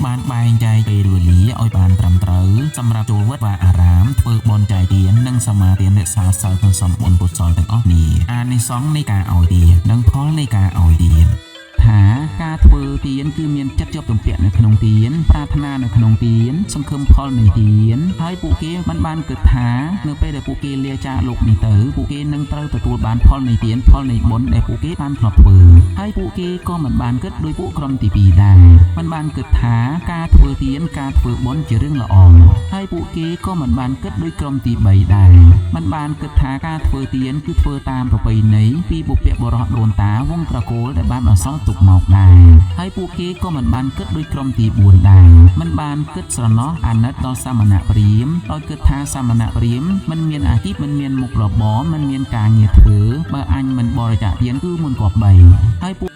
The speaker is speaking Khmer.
បានបែងចែកពេលវេលាឲ្យបានត្រឹមត្រូវសម្រាប់ចូលវត្តអារាមធ្វើបុណ្យចែកទាននិងសមាទានរក្សាសិលក្នុងសំបុណ្យពុទ្ធសលទាំងអស់នេះអានិសង្ឃនៃការឲ្យទាននិងផលនៃការឲ្យទានថាការធ្វើទានគឺមានចិត្តជាប់ជំពាក់នៅក្នុងទានប្រាថ្នានៅក្នុងទានសង្ឃឹមផលនៃទានហើយពួកគេបានគិតថានៅពេលដែលពួកគេលាចាកលោកនេះទៅពួកគេនឹងត្រូវទទួលបានផលនៃទានផលនៃបុណ្យដែលពួកគេបានធ្លាប់ធ្វើហើយពួកគេក៏មិនបានគិតដោយពួកក្រុមទី2ដែរមិនបានគិតថាការធ្វើទានការធ្វើបុណ្យជារឿងល្អហើយពួកគេក៏មិនបានគិតដោយក្រុមទី3ដែរមិនបានគិតថាការធ្វើទានគឺធ្វើតាមប្រពៃណីពីបុព្វបុរសដូនតាវងត្រកូលដែលបានបន្សល់ទុកមកដែរហើយពួកគេក៏មិនបានគិតដោយក្រុមទី4ដែរមិនបានគិតស្រណោះអាណិតដល់សាមណព្រាហ្មណ៍ដោយគិតថាសាមណព្រាហ្មណ៍មិនមានអាជីពមិនមានមុខរបរមិនមានការងារធ្វើបើអញមិនបរិច្ចាគទានគឺមិនគប្បីហើយពួក